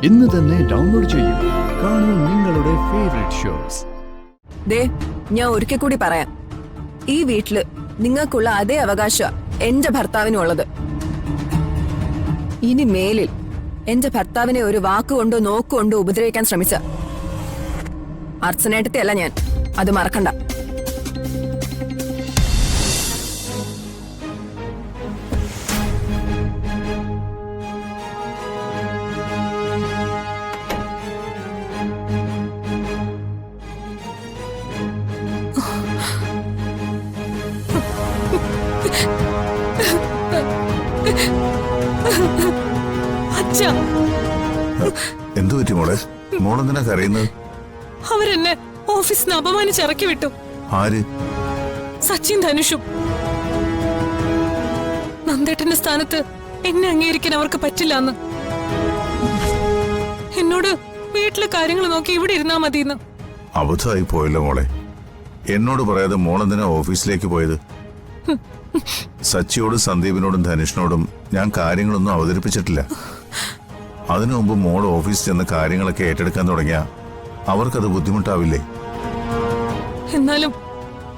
ഇന്ന് തന്നെ ഡൗൺലോഡ് ചെയ്യൂ. കാണൂ നിങ്ങളുടെ ഫേവറേറ്റ് ഷോസ്. ഞാൻ ഒരിക്കൽ കൂടി പറയാം, ഈ വീട്ടില് നിങ്ങൾക്കുള്ള അതേ അവകാശം എന്റെ ഭർത്താവിനുള്ളത്. ഇനി മേലിൽ എന്റെ ഭർത്താവിനെ ഒരു വാക്കുകൊണ്ടോ നോക്കുകൊണ്ടോ ഉപദ്രവിക്കാൻ ശ്രമിച്ച അർച്ചനേട്ടത്തെ അല്ല ഞാൻ, അത് മറക്കണ്ട. എന്തു പറ്റി മോളെ? മോളെന്തിനാ കരയുന്നത്? അവരെന്നെ ഓഫീസിന് അപമാനിച്ചിറക്കി വിട്ടു. ആര്? സച്ചിൻ ധനുഷും. നന്ദേട്ടന്റെ സ്ഥാനത്ത് എന്നെ അംഗീകരിക്കാൻ അവർക്ക് പറ്റില്ല. എന്നോട് വീട്ടിലെ കാര്യങ്ങൾ നോക്കി ഇവിടെ ഇരുന്നാ മതിയെന്ന്. അബദ്ധമായി പോയല്ലോ മോളെ. എന്നോട് പറയാതെ മോളെന്തിനാ ഓഫീസിലേക്ക് പോയത്? സച്ചിയോടും സന്ദീപിനോടും ധനുഷിനോടും ഞാൻ കാര്യങ്ങളൊന്നും അവതരിപ്പിച്ചിട്ടില്ല. അതിനു മുമ്പ് മോൾ ഓഫീസിൽ ചെന്ന് കാര്യങ്ങളൊക്കെ ഏറ്റെടുക്കാൻ തുടങ്ങിയ അവർക്കത് ബുദ്ധിമുട്ടാവില്ലേ? എന്നാലും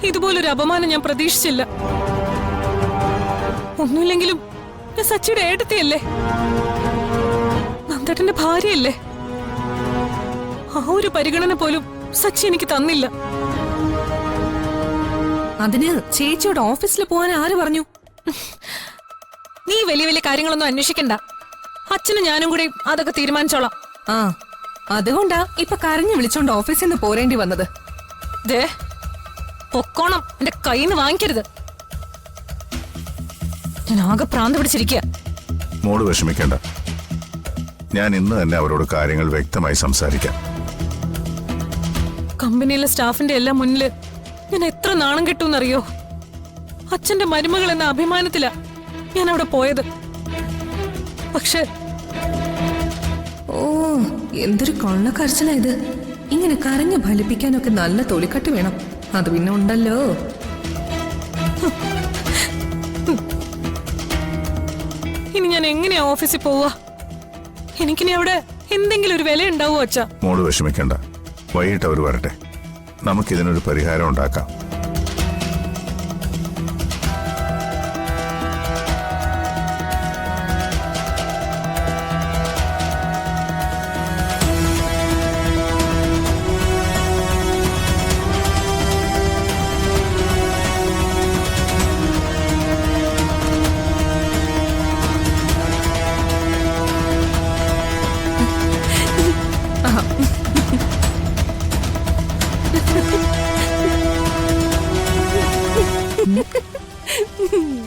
ഇതുപോലൊരു അപമാനം ഞാൻ പ്രതീക്ഷിച്ചില്ല. ഒന്നുമില്ലെങ്കിലും ഞാൻ സച്ചിയുടെ ഏട്ടത്തിയല്ലേ, നന്ദേട്ടന്റെ ഭാര്യയല്ലേ. ആ ഒരു പരിഗണന പോലും സച്ചി എനിക്ക് തന്നില്ല. അതിന് ചേച്ചിയുടെ ഓഫീസിൽ പോകാൻ ആര് പറഞ്ഞു? നീ വലിയ വലിയ കാര്യങ്ങളൊന്നും അന്വേഷിക്കണ്ട. അച്ഛനും ഞാനും കൂടി അതൊക്കെ തീരുമാനിച്ചോളാം. ആ, അതുകൊണ്ടാ ഇപ്പൊ കരഞ്ഞു വിളിച്ചോണ്ട് ഓഫീസിൽ നിന്ന് പോരേണ്ടി വന്നത്. ദേ, പൊക്കോണം എന്റെ കയ്യിൽ നിന്ന് വാങ്ങിക്കരുത്. ഞാൻ ആകെ പ്രാന്ത് പിടിച്ചിരിക്കുക. മോള് വിഷമിക്കണ്ട, ഞാൻ ഇന്ന് തന്നെ അവരോട് കാര്യങ്ങൾ വ്യക്തമായി സംസാരിക്കാം. കമ്പനിയിലെ സ്റ്റാഫിന്റെ എല്ലാം മുന്നില് ഞാൻ എത്ര നാണം കിട്ടുമെന്നറിയോ? അച്ഛന്റെ മരുമകൾ എന്ന അഭിമാനത്തിലാ ഞാൻ അവിടെ പോയത്. പക്ഷെ ഓ, എന്തൊരു കൊള്ളക്കരച്ചിലാ ഇത്. ഇങ്ങനെ കരഞ്ഞു ഫലിപ്പിക്കാനൊക്കെ നല്ല തൊലിക്കട്ടി വേണം. അത് പിന്നെ ഉണ്ടല്ലോ. ഇനി ഞാൻ എങ്ങനെയാ ഓഫീസിൽ പോവാ? എനിക്കിനി അവിടെ എന്തെങ്കിലും ഒരു വില ഉണ്ടാവോ അച്ഛാ? മോള് വിഷമിക്കണ്ട, വൈകിട്ട് അവർ വരട്ടെ, നമുക്കിതിനൊരു പരിഹാരം ഉണ്ടാക്കാം.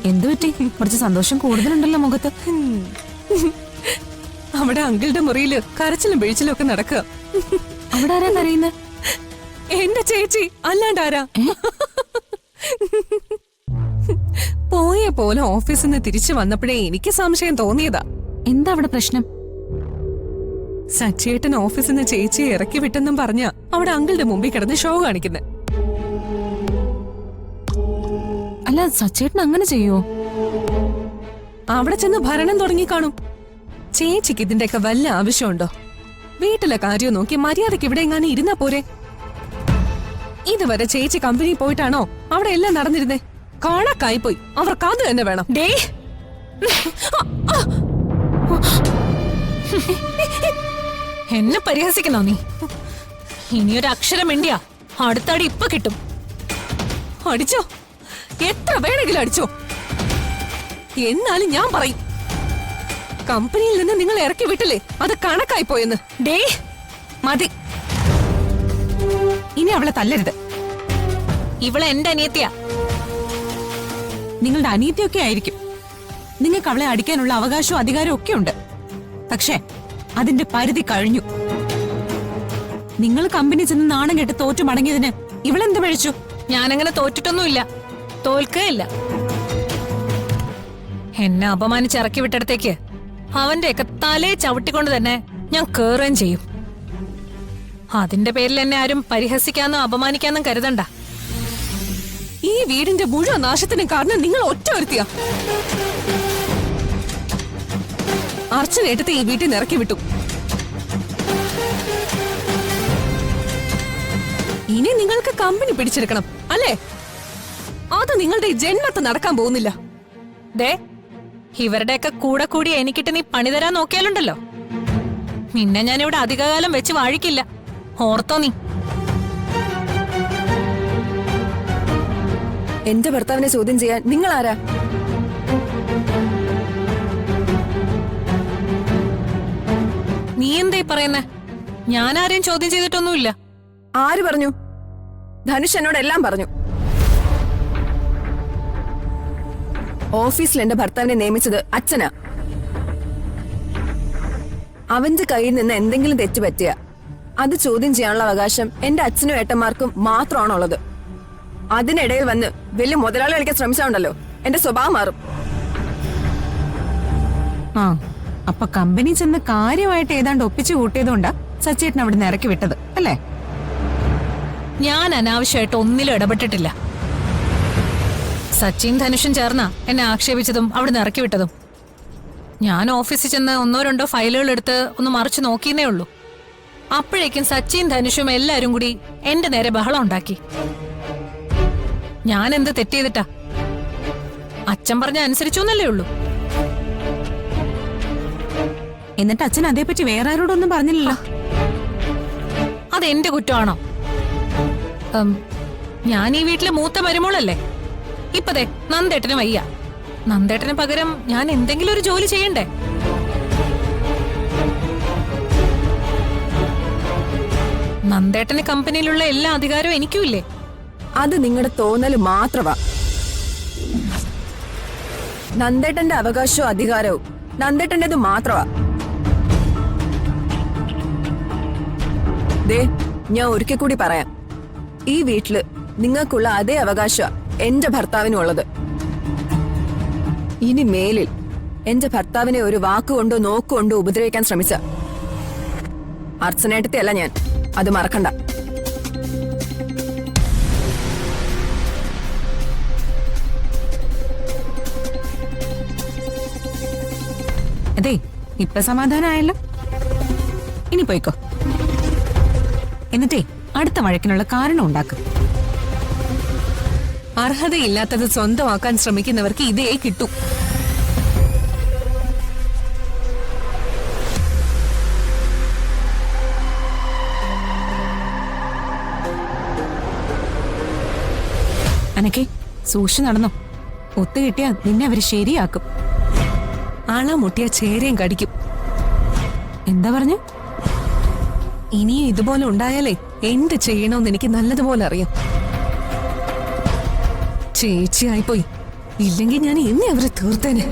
എന്തു പറ്റി? കുറച്ച് സന്തോഷം കൂടുതലുണ്ടല്ലോ മുഖത്ത്. അവിടെ അങ്കിളുടെ മുറിയില് കരച്ചിലും പിഴിച്ചിലും ഒക്കെ നടക്കുക. അവിടെ ആരാ കരയുന്നത്? എന്റെ ചേച്ചി, അല്ലാണ്ടാരാ? പോയ പോലെ ഓഫീസിൽ നിന്ന് തിരിച്ചു വന്നപ്പോഴേ എനിക്ക് സംശയം തോന്നിയതാ. എന്താ അവിടെ പ്രശ്നം? സച്ചേട്ടൻ ഓഫീസിൽ നിന്ന് ചേച്ചിയെ ഇറക്കി വിട്ടെന്നും പറഞ്ഞ അവിടെ അങ്കിളുടെ മുമ്പിൽ കിടന്ന് ഷോ കാണിക്കുന്നത്. അല്ല, സച്ചേട്ടൻ അങ്ങനെ ചെയ്യോ? അവിടെ ചെന്ന് ഭരണം തുടങ്ങി കാണും. ചേച്ചിക്ക് ഇതിന്റെയൊക്കെ വല്ല ആവശ്യമുണ്ടോ? വീട്ടിലെ കാര്യം നോക്കി മര്യാദക്ക് ഇവിടെ എങ്ങാനും ഇരുന്നാ പോരെ. ഇതുവരെ ചേച്ചി കമ്പനി പോയിട്ടാണോ അവിടെ എല്ലാം നടന്നിരുന്നേ? കാണാക്കായി പോയി. അവർക്ക് അത് തന്നെ വേണം. ഡേ, എന്നെ പരിഹസിക്കണോ നീ? ഇനിയൊരു അക്ഷരം വേണ്ടിയാ അടുത്തടി ഇപ്പൊ കിട്ടും. അടിച്ചോ, എത്ര വേണമെങ്കിലും അടിച്ചോ. എന്നാലും ഞാൻ പറയും, കമ്പനിയിൽ നിന്ന് നിങ്ങൾ ഇറക്കി വിട്ടില്ലേ, അത് കണക്കായി പോയെന്ന്. ഡേ, മതി, ഇനി അവളെ തല്ലരുത്. ഇവളെ എന്റെ അനിയത്തിയാ. നിങ്ങളുടെ അനിയത്തിയൊക്കെ ആയിരിക്കും. നിങ്ങൾക്ക് അവളെ അടിക്കാനുള്ള അവകാശവും അധികാരവും ഒക്കെ ഉണ്ട്. പക്ഷേ അതിന്റെ പരിധി കഴിഞ്ഞു. നിങ്ങൾ കമ്പനി ചെന്ന് നാണം കെട്ട് തോറ്റു മടങ്ങിയതിന് ഇവളെന്ത് പഴിച്ചു? ഞാനങ്ങനെ തോറ്റിട്ടൊന്നുമില്ല, തോൽക്കുകയില്ല. എന്നെ അപമാനിച്ചിറക്കി വിട്ടിടത്തേക്ക് അവന്റെയൊക്കെ തലയെ ചവിട്ടിക്കൊണ്ട് തന്നെ ഞാൻ കേറുകയും ചെയ്യും. അതിന്റെ പേരിൽ എന്നെ ആരും പരിഹസിക്കാന്നോ അപമാനിക്കാന്നോ കരുതണ്ട. ഈ വീടിന്റെ മുഴുവൻ നാശത്തിന് കാരണം നിങ്ങൾ ഒറ്റ ഒരുത്തിയാ. അർച്ചനേട്ടത്തെ ഈ വീട്ടിൽ നിന്ന് ഇറക്കി വിട്ടു. ഇനി നിങ്ങൾക്ക് കമ്പനി പിടിച്ചെടുക്കണം അല്ലേ? അത് നിങ്ങളുടെ ഈ ജന്മത്ത് നടക്കാൻ പോകുന്നില്ല. ദേ ഇവരുടെയൊക്കെ കൂടെ കൂടി എനിക്കിട്ട് നീ പണി തരാൻ നോക്കിയാലുണ്ടല്ലോ, നിന്നെ ഞാനിവിടെ അധികകാലം വെച്ച് വാഴിക്കില്ല. ഓർത്തോ നീ. എന്റെ ഭർത്താവിനെ ചോദ്യം ചെയ്യാൻ നിങ്ങൾ ആരാ? നീ എന്തേ പറയുന്നേ? ഞാൻ ആരെയും ചോദ്യം ചെയ്തിട്ടൊന്നുമില്ല. ആര് പറഞ്ഞു? ധനുഷ് എന്നോട് എല്ലാം പറഞ്ഞു. ഓഫീസിൽ എന്റെ ഭർത്താവിനെ നിയമിച്ചത് അച്ഛനാ. അവന്റെ കയ്യിൽ നിന്ന് എന്തെങ്കിലും തെറ്റുപറ്റിയ അത് ചോദ്യം ചെയ്യാനുള്ള അവകാശം എന്റെ അച്ഛനും ഏട്ടന്മാർക്കും മാത്രമാണുള്ളത്. അതിനിടയിൽ വന്ന് വലിയ മുതലാളി കളിക്കാൻ ശ്രമിച്ചാണ്ടല്ലോ എന്റെ സ്വഭാവം മാറും. ആ അപ്പൊ കമ്പനി ചെന്ന് കാര്യമായിട്ട് ഏതാണ്ട് ഒപ്പിച്ചു കൂട്ടിയതുകൊണ്ടാ സച്ചേട്ടൻ അവിടെ നിന്ന് ഇറക്കി വിട്ടത് അല്ലേ? ഞാൻ അനാവശ്യമായിട്ട് ഒന്നിലും ഇടപെട്ടിട്ടില്ല. സച്ചിൻ ധനുഷും ചേർന്നാ എന്നെ ആക്ഷേപിച്ചതും അവിടുന്ന് ഇറക്കി വിട്ടതും. ഞാൻ ഓഫീസിൽ ചെന്ന് 1-2 ഫയലുകൾ എടുത്ത് ഒന്ന് മറിച്ച് നോക്കിയെന്നേ ഉള്ളൂ. അപ്പോഴേക്കും സച്ചിൻ ധനുഷും എല്ലാരും കൂടി എന്റെ നേരെ ബഹളം ഉണ്ടാക്കി. ഞാൻ എന്ത് തെറ്റ് ചെയ്തിട്ടാ? അച്ഛൻ പറഞ്ഞ അനുസരിച്ചു എന്നല്ലേ ഉള്ളൂ. എന്നിട്ട് അച്ഛൻ അതേപ്പറ്റി വേറെ ആരോടൊന്നും പറഞ്ഞില്ലല്ലോ. അതെന്റെ കുറ്റമാണോ? ഞാൻ ഈ വീട്ടിലെ മൂത്ത മരുമോളല്ലേ. ഇപ്പതേ നന്ദേട്ടന് വയ്യ. നന്ദേട്ടന് പകരം ഞാൻ എന്തെങ്കിലും ഒരു ജോലി ചെയ്യണ്ടേ? നന്ദേട്ടന് കമ്പനിയിലുള്ള എല്ലാ അധികാരവും എനിക്കുമില്ലേ? അത് നിങ്ങളുടെ തോന്നല് മാത്രമാ. നന്ദേട്ടന്റെ അവകാശവും അധികാരവും നന്ദേട്ടന്റേത് മാത്രമാ. ദേ ഞാൻ ഒരിക്കൽ കൂടി പറയാം, ഈ വീട്ടില് നിങ്ങൾക്കുള്ള അതേ അവകാശം എന്റെ ഭർത്താവിനും ഉള്ളത്. ഇനി മേലിൽ എന്റെ ഭർത്താവിനെ ഒരു വാക്കുകൊണ്ടോ നോക്കുകൊണ്ടോ ഉപദ്രവിക്കാൻ ശ്രമിച്ച അർച്ചനേട്ടത്തെ അല്ല ഞാൻ, അത് മറക്കണ്ട. അതെ ഇപ്പൊ സമാധാനമായല്ലോ, ഇനി പോയിക്കോ. എന്നിട്ടേ അടുത്ത വഴക്കിനുള്ള കാരണം ഉണ്ടാക്കും. അർഹതയില്ലാത്തത് സ്വന്തമാക്കാൻ ശ്രമിക്കുന്നവർക്ക് ഇതേ കിട്ടും. അനക്കെ സൂക്ഷിച്ചു നടന്നോ. ഒത്തു കിട്ടിയാ നിന്നെ അവര് ശരിയാക്കും. അള മുട്ടിയ ചേരയും കടിക്കും. എന്താ പറഞ്ഞു? ഇനിയും ഇതുപോലെ ഉണ്ടായാലേ എന്ത് ചെയ്യണമെന്ന് എനിക്ക് നല്ലതുപോലെ അറിയാം. ചേച്ചിയായിപ്പോയി. ഇല്ലെങ്കിൽ ഞാൻ എന്നെ അവരെ തീർത്തേനെ.